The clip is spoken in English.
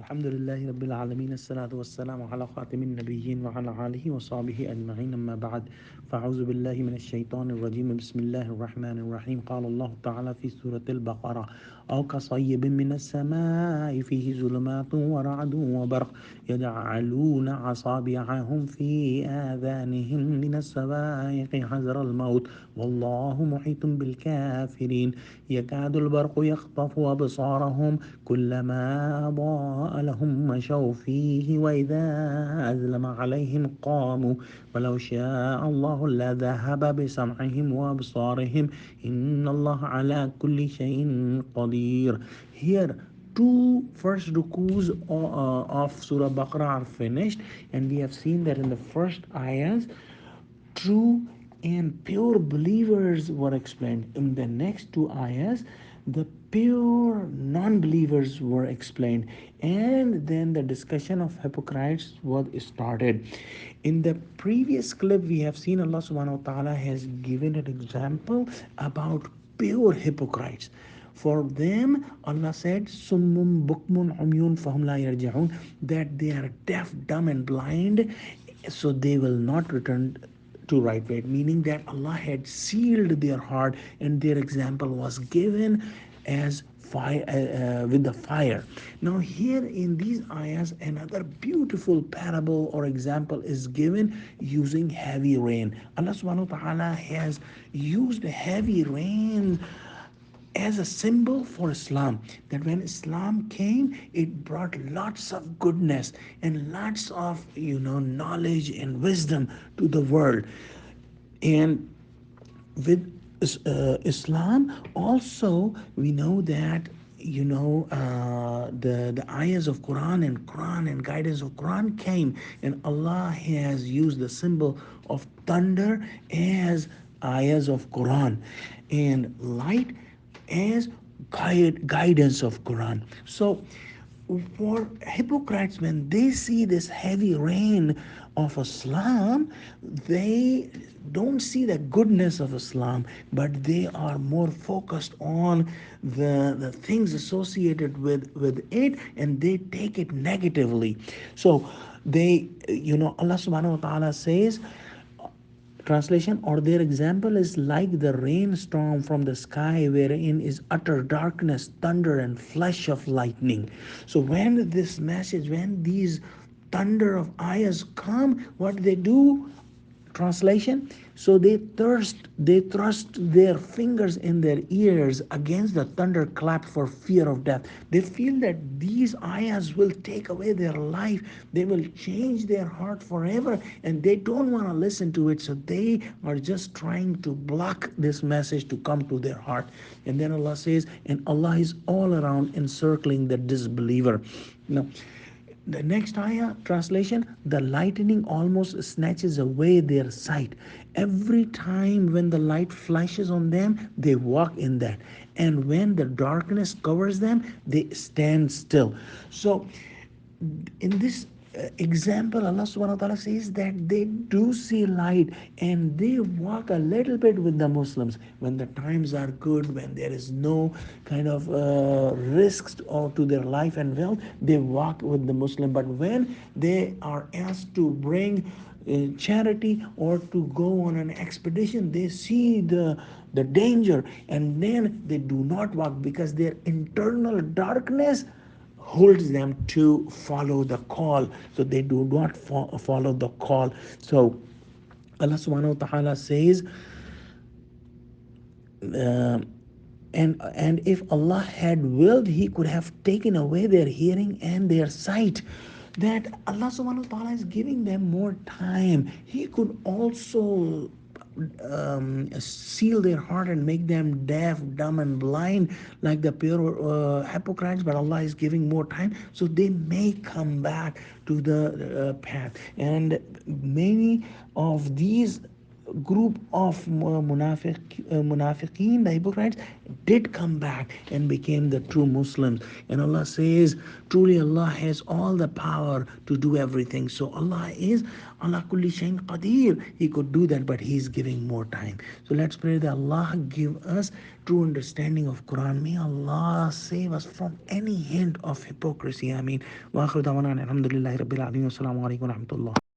الحمد لله رب العالمين الصلاة والسلام على خاتم النبيين وعلى آله وصحبه أجمعين أما بعد فأعوذ بالله من الشيطان الرجيم بسم الله الرحمن الرحيم قال الله تعالى في سورة البقرة أو كصيب من السماء فيه ظلمات ورعد وبرق يجعلون أصابعهم في آذانهم من الصواعق حذر الموت والله محيط بالكافرين يكاد البرق يخطف أبصارهم كلما أضاء لهم مشوا فيه وإذا أظلم عليهم قاموا ولو شاء الله لذهب بسمعهم وأبصارهم إن الله على كل شيء قدير. Here two first rukus of Surah Baqarah are finished, and we have seen that in the first ayahs true and pure believers were explained. In the next two ayahs, the pure non-believers were explained, and then the discussion of hypocrites was started. In the previous clip, we have seen Allah subhanahu wa ta'ala has given an example about pure hypocrites. For them, Allah said, Summum bukmun umyun fahum la yarji'un, that they are deaf, dumb, and blind, so they will not return to right way, meaning that Allah had sealed their heart, and their example was given as fire with the fire. Now here in these ayahs, another beautiful parable or example is given using heavy rain. Allah subhanahu wa ta'ala has used heavy rain as a symbol for Islam. That when Islam came, it brought lots of goodness and lots of knowledge and wisdom to the world. And with Islam also, we know that the ayahs of Quran and guidance of Quran came, and Allah has used the symbol of thunder as ayahs of Quran, and light as guidance of Quran. So for hypocrites, when they see this heavy rain of Islam, they don't see the goodness of Islam, but they are more focused on the things associated with it, and they take it negatively. So they, Allah subhanahu wa ta'ala says, translation, or their example is like the rainstorm from the sky, wherein is utter darkness, thunder, and flash of lightning. So when this message, when these thunder of ayahs come, what they do? Translation, so they thrust their fingers in their ears against the thunderclap for fear of death. They feel that these ayahs will take away their life, they will change their heart forever, and they don't want to listen to it, so they are just trying to block this message to come to their heart. And then Allah says, and Allah is all around encircling the disbeliever. Now the next ayah translation, the lightning almost snatches away their sight. Every time when the light flashes on them, they walk in that. And when the darkness covers them, they stand still. So in this example, Allah subhanahu wa ta'ala says that they do see light, and they walk a little bit with the Muslims when the times are good, when there is no kind of risks or to their life and wealth. They walk with the Muslim, but when they are asked to bring charity or to go on an expedition, they see the danger, and then they do not walk because their internal darkness holds them to follow the call, so they do not follow the call. So Allah subhanahu wa ta'ala says, uh, and if Allah had willed, He could have taken away their hearing and their sight. That Allah subhanahu wa ta'ala is giving them more time. He could also seal their heart and make them deaf, dumb, and blind like the pure hypocrites, but Allah is giving more time, so they may come back to the path. And many of these group of munafiqeen, the hypocrites, did come back and became the true Muslims. And Allah says, truly Allah has all the power to do everything. So Allah is Allah kulli shayin qadir. He could do that, but He's giving more time. So let's pray that Allah give us true understanding of Quran. May Allah save us from any hint of hypocrisy. I mean, wa akhiru da'wana alhamdulillahi rabbil alamin. Wassalamu alaikum wa rahmatullah.